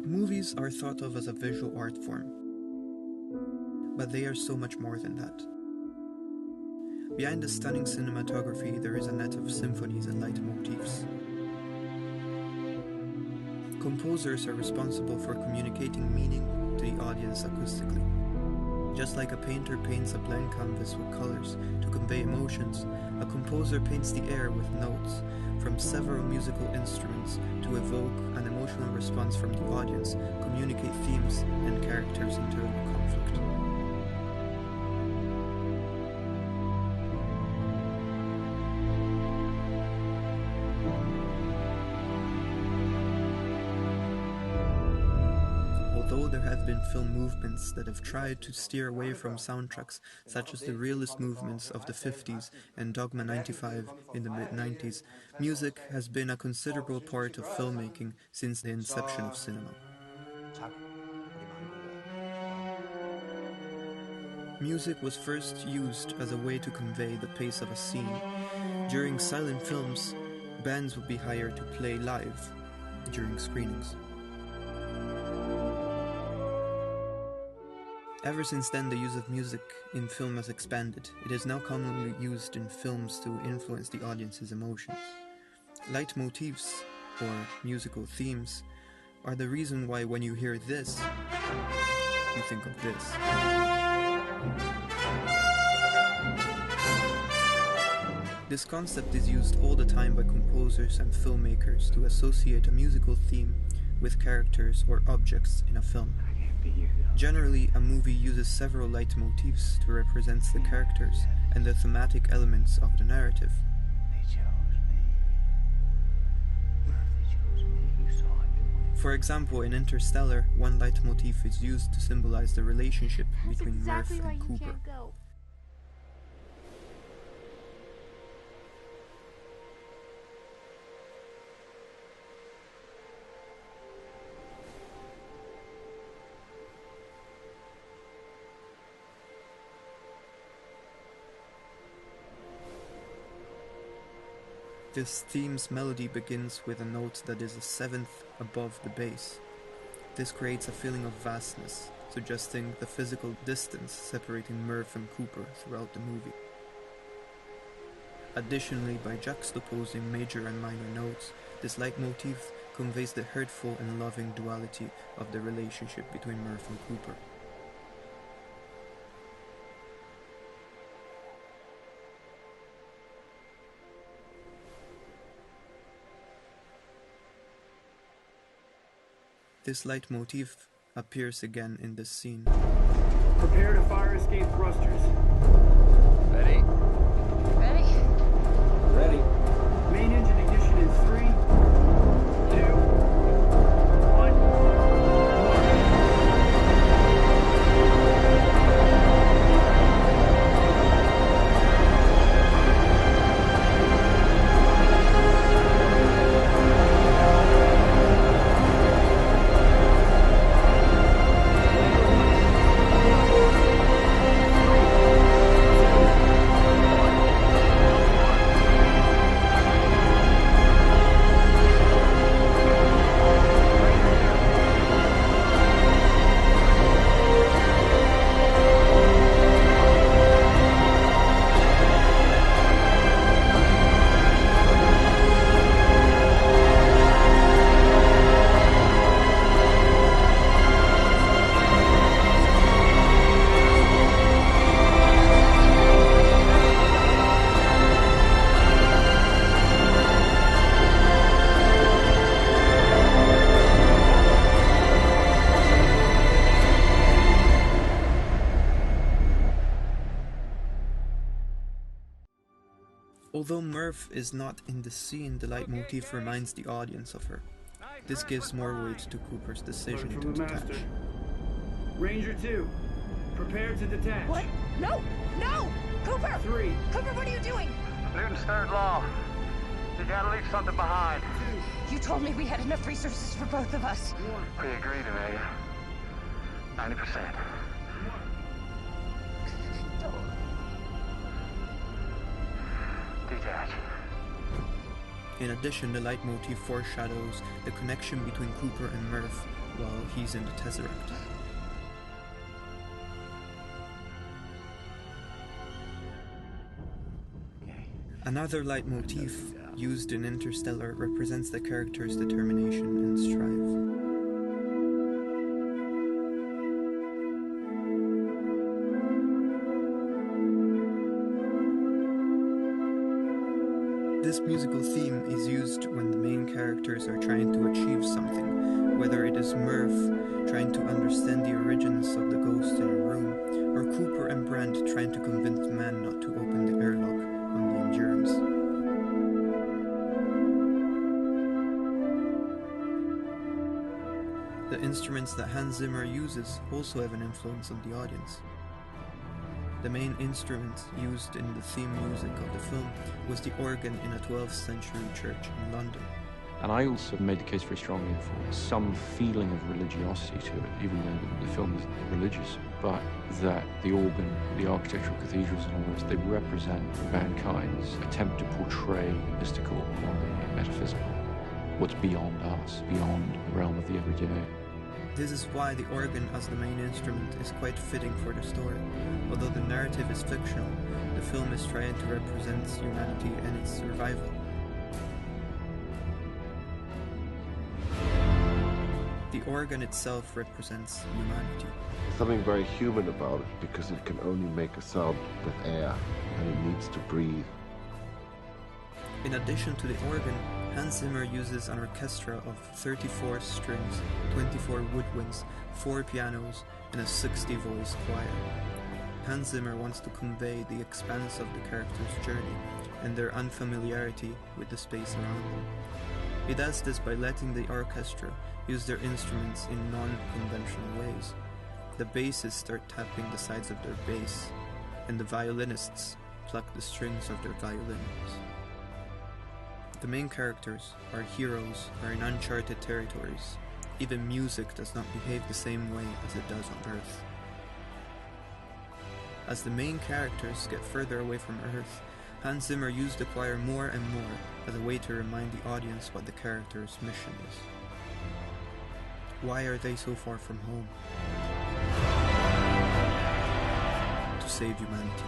Movies are thought of as a visual art form, but they are so much more than that. Behind the stunning cinematography, there is a net of symphonies and leitmotifs. Composers are responsible for communicating meaning to the audience acoustically. Just like a painter paints a blank canvas with colors to convey emotions, a composer paints the air with notes from several musical instruments to evoke an emotional response from the audience, communicate themes and characters' internal conflict. Although there have been film movements that have tried to steer away from soundtracks, such as the realist movements of the 50s and Dogma 95 in the mid-90s, music has been a considerable part of filmmaking since the inception of cinema. Music was first used as a way to convey the pace of a scene. During silent films, bands would be hired to play live during screenings. Ever since then, the use of music in film has expanded. It is now commonly used in films to influence the audience's emotions. Leitmotifs, or musical themes, are the reason why when you hear this, you think of this. This concept is used all the time by composers and filmmakers to associate a musical theme with characters or objects in a film. Generally, a movie uses several leitmotifs to represent the characters and the thematic elements of the narrative. For example, in Interstellar, one leitmotif is used to symbolize the relationship between Murph and Cooper. This theme's melody begins with a note that is a seventh above the bass. This creates a feeling of vastness, suggesting the physical distance separating Murph and Cooper throughout the movie. Additionally, by juxtaposing major and minor notes, this leitmotif conveys the hurtful and loving duality of the relationship between Murph and Cooper. This leitmotif appears again in this scene. Prepare to fire escape thrusters. Ready? Ready? Ready. Main engine ignition in 3, 2, 1. Although Murph is not in the scene, the leitmotif reminds the audience of her. This gives more weight to Cooper's decision to detach. Ranger 2, prepare to detach. What? No! No! Cooper! 3. Cooper, what are you doing? Newton's third law. You gotta leave something behind. You told me we had enough resources for both of us. We agreed, Amelia. 90%. Detach. In addition, the leitmotif foreshadows the connection between Cooper and Murph, while he's in the Tesseract. Another leitmotif used in Interstellar represents the character's determination and strive. This musical theme is used when the main characters are trying to achieve something, whether it is Murph trying to understand the origins of the ghost in a room, or Cooper and Brand trying to convince Man not to open the airlock on the Endurance. The instruments that Hans Zimmer uses also have an influence on the audience. The main instrument used in the theme music of the film was the organ in a 12th century church in London. And I also made the case very strongly for some feeling of religiosity to it, even though the film is religious, but that the organ, the architectural cathedrals and all this, they represent mankind's attempt to portray mystical or metaphysical, what's beyond us, beyond the realm of the everyday. This is why the organ as the main instrument is quite fitting for the story. Although the narrative is fictional, the film is trying to represent humanity and its survival. The organ itself represents humanity. There's something very human about it because it can only make a sound with air and it needs to breathe. In addition to the organ, Hans Zimmer uses an orchestra of 34 strings, 24 woodwinds, 4 pianos, and a 60-voice choir. Hans Zimmer wants to convey the expanse of the character's journey and their unfamiliarity with the space around them. He does this by letting the orchestra use their instruments in non-conventional ways. The bassists start tapping the sides of their bass, and the violinists pluck the strings of their violins. The main characters, our heroes, are in uncharted territories. Even music does not behave the same way as it does on Earth. As the main characters get further away from Earth, Hans Zimmer used the choir more and more as a way to remind the audience what the character's mission is. Why are they so far from home? To save humanity.